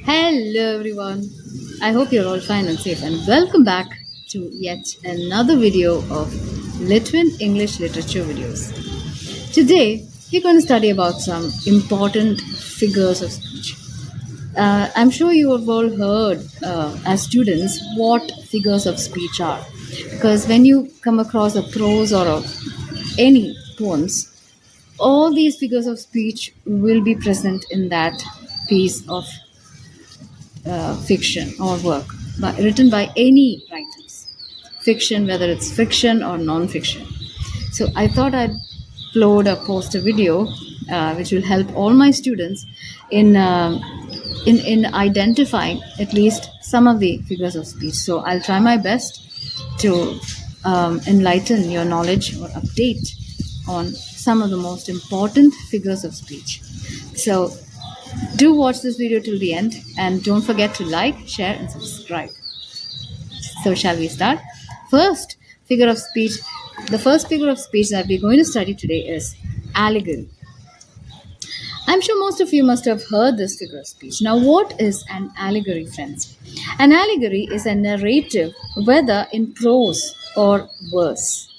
Hello everyone. I hope you're all fine and safe and welcome back to yet another video of Littwin English literature videos. Today we're going to study about some important figures of speech. I'm sure you have all heard as students what figures of speech are, because when you come across a prose or any poems, all these figures of speech will be present in that piece of fiction or work written by any writers, fiction, whether it's fiction or non-fiction. So I thought I'd post a video which will help all my students in in identifying at least some of the figures of speech. So I'll try my best to enlighten your knowledge or update on some of the most important figures of speech. So do watch this video till the end and don't forget to like, share, and subscribe. So, shall we start? First figure of speech, the first figure of speech that we're going to study today is allegory. I'm sure most of you must have heard this figure of speech. Now, what is an allegory, friends? An allegory is a narrative, whether in prose or verse,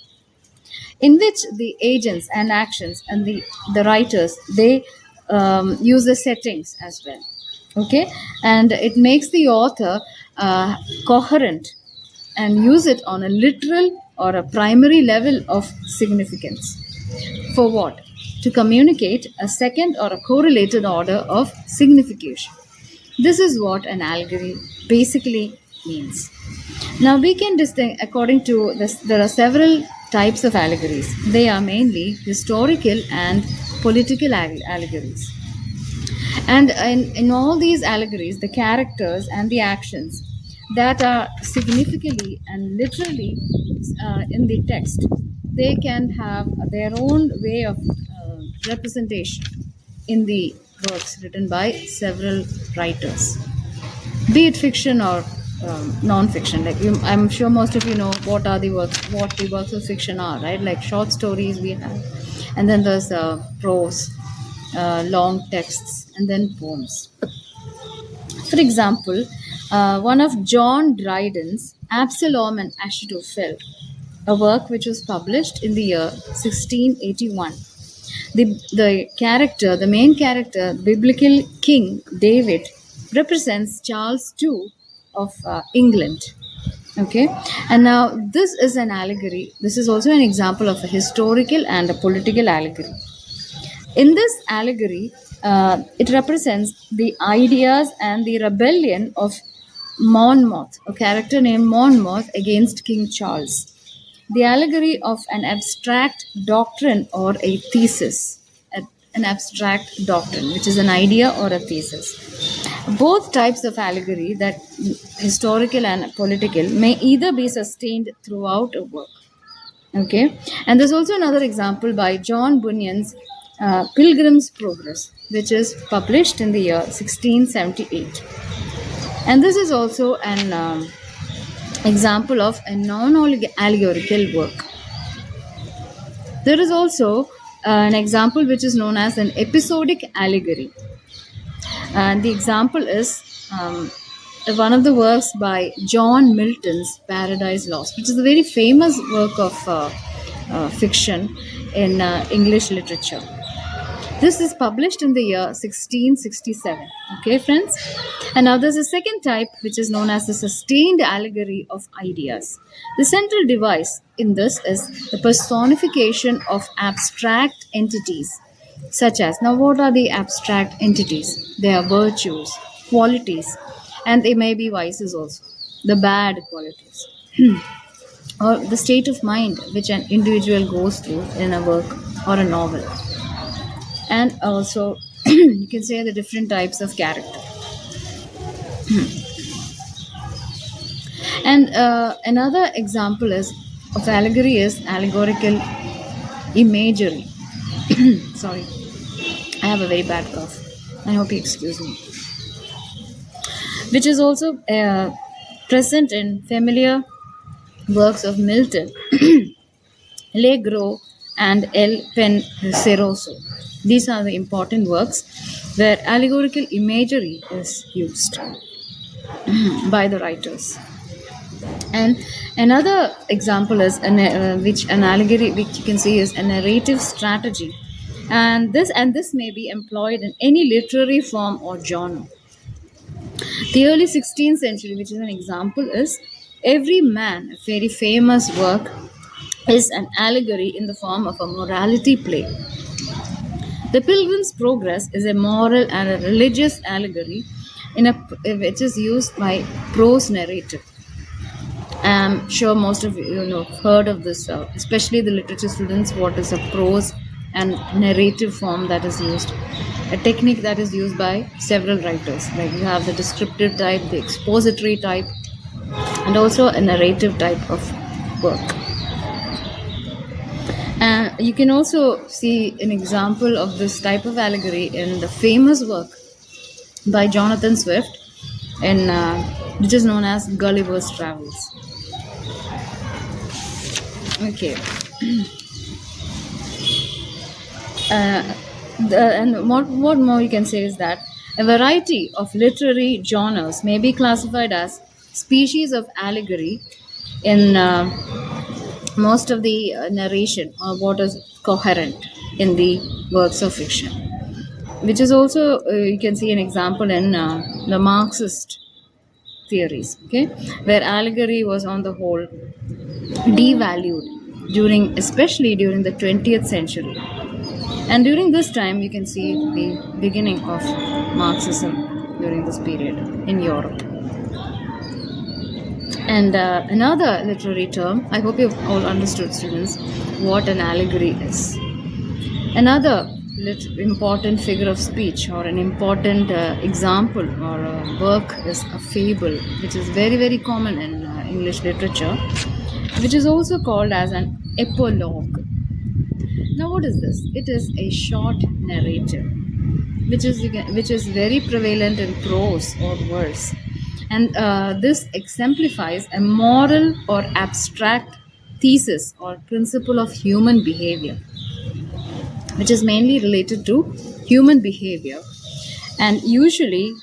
in which the agents and actions and the writers they use the settings as well, okay, and it makes the author coherent and use it on a literal or a primary level of significance. For what? To communicate a second or a correlated order of signification. This is what an allegory basically means. Now we can distinguish according to this. There are several types of allegories. They are mainly historical and political allegories. And in all these allegories, the characters and the actions that are significantly and literally in the text, they can have their own way of representation in the works written by several writers, be it fiction or non-fiction. I'm sure most of you know what the works of fiction are, right? Like short stories we have, and then there's prose, long texts, and then poems. For example, one of John Dryden's Absalom and Ahithophel, a work which was published in the year 1681. The main character, biblical King David, represents Charles II of England. Okay, and now this is an allegory. This is also an example of a historical and a political allegory. In this allegory, it represents the ideas and the rebellion of Monmouth, a character named Monmouth, against King Charles. The allegory of an abstract doctrine or a thesis, an abstract doctrine, which is an idea or a thesis. Both types of allegory, that historical and political, may either be sustained throughout a work. Okay, and there's also another example by John Bunyan's Pilgrim's Progress, which is published in the year 1678. And this is also an example of a non-allegorical work. There is also an example which is known as an episodic allegory. And the example is one of the works by John Milton's Paradise Lost, which is a very famous work of fiction in English literature. This is published in the year 1667. Okay, friends? And now there's a second type which is known as the sustained allegory of ideas. The central device in this is the personification of abstract entities, such as, now what are the abstract entities? They are virtues, qualities, and they may be vices also, the bad qualities, or the state of mind which an individual goes through in a work or a novel. And also, you can say the different types of character. And another example of allegory is allegorical imagery. Sorry, I have a very bad cough. I hope you excuse me. Which is also present in familiar works of Milton, Le Gros, and El Penseroso. These are the important works where allegorical imagery is used by the writers. And another example is which an allegory, which you can see, is a narrative strategy, and this may be employed in any literary form or genre. The early 16th century, which is an example, is Every Man, a very famous work, is an allegory in the form of a morality play. The Pilgrim's Progress is a moral and a religious allegory which is used by prose narrative. I'm sure most of you know heard of this, especially the literature students. What is a prose and narrative form that is used? A technique that is used by several writers. Like you have the descriptive type, the expository type, and also a narrative type of work. And you can also see an example of this type of allegory in the famous work by Jonathan Swift, which is known as Gulliver's Travels. Okay. Uh, and what more you can say is that a variety of literary genres may be classified as species of allegory in most of the narration or what is coherent in the works of fiction, which is also you can see an example in the Marxist theories, okay, where allegory was on the whole devalued especially during the 20th century. And during this time, you can see the beginning of Marxism during this period in Europe. And another literary term, I hope you've all understood, students, what an allegory is. Another important figure of speech or an important example or a work is a fable, which is very, very common in English literature, which is also called as an epilogue. Now, what is this? It is a short narrative, which is very prevalent in prose or verse, and this exemplifies a moral or abstract thesis or principle of human behavior, which is mainly related to human behavior, and usually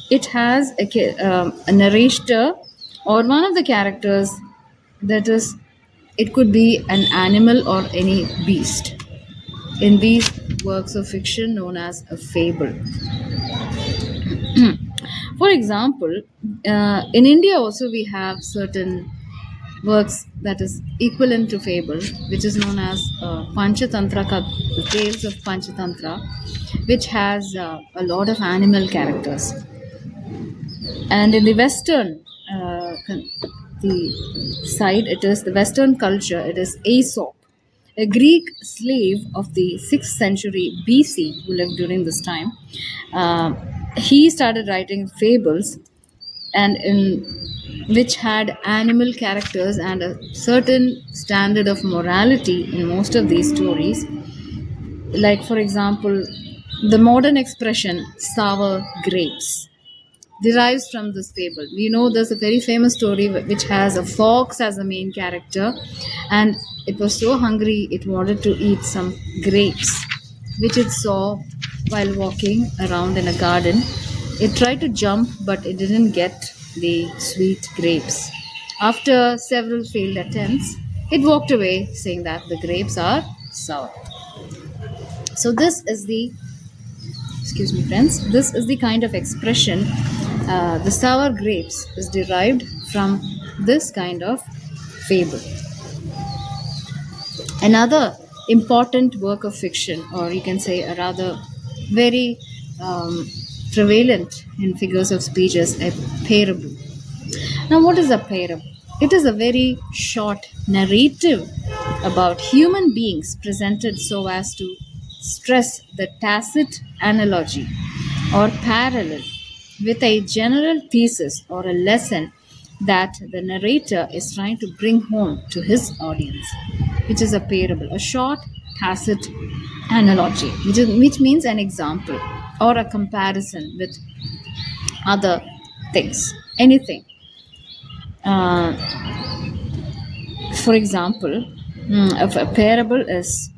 it has a narrator or one of the characters that is. It could be an animal or any beast in these works of fiction known as a fable. For example, in India also we have certain works that is equivalent to fable, which is known as Panchatantra, the tales of Panchatantra, which has a lot of animal characters. And in the Western the side, it is the Western culture. It is Aesop, a Greek slave of the 6th century BC who lived during this time. He started writing fables, and in which had animal characters and a certain standard of morality in most of these stories. Like, for example, the modern expression sour grapes derives from this fable. We know there's a very famous story which has a fox as a main character, and it was so hungry it wanted to eat some grapes, which it saw while walking around in a garden. It tried to jump, but it didn't get the sweet grapes. After several failed attempts, it walked away saying that the grapes are sour. So, this is the excuse me friends, this is the kind of expression, the sour grapes is derived from this kind of fable. Another important work of fiction, or you can say a rather very prevalent in figures of speech, is a parable. Now, what is a parable? It is a very short narrative about human beings presented so as to stress the tacit analogy or parallel with a general thesis or a lesson that the narrator is trying to bring home to his audience, which is a parable, a short tacit analogy, which means an example or a comparison with other things, anything. Uh, for example, a parable is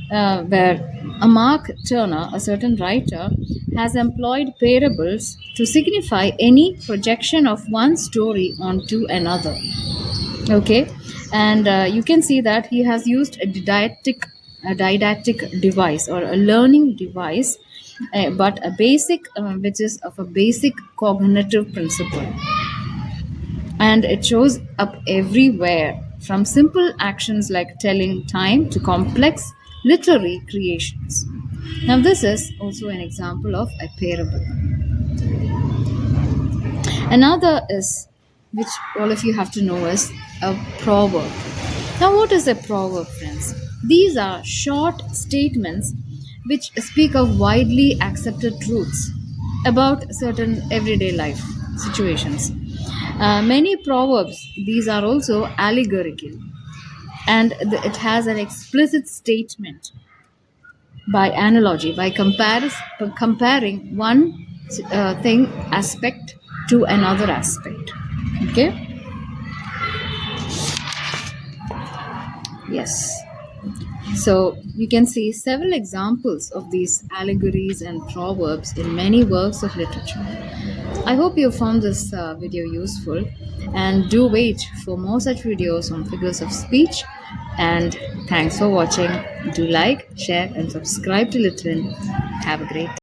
where a Mark Turner, a certain writer, has employed parables to signify any projection of one story onto another. Okay, and you can see that he has used a didactic device or a learning device, but a basic, which is of a basic cognitive principle, and it shows up everywhere from simple actions like telling time to complex literary creations. Now, this is also an example of a parable. Another is, which all of you have to know, is a proverb. Now, what is a proverb, friends? These are short statements which speak of widely accepted truths about certain everyday life situations. Many proverbs, these are also allegorical, and it has an explicit statement by analogy, by comparing one thing aspect to another aspect. Okay. Yes. So you can see several examples of these allegories and proverbs in many works of literature. I hope you found this video useful, and do wait for more such videos on figures of speech. And thanks for watching. Do like, share, and subscribe to Littwin. Have a great day.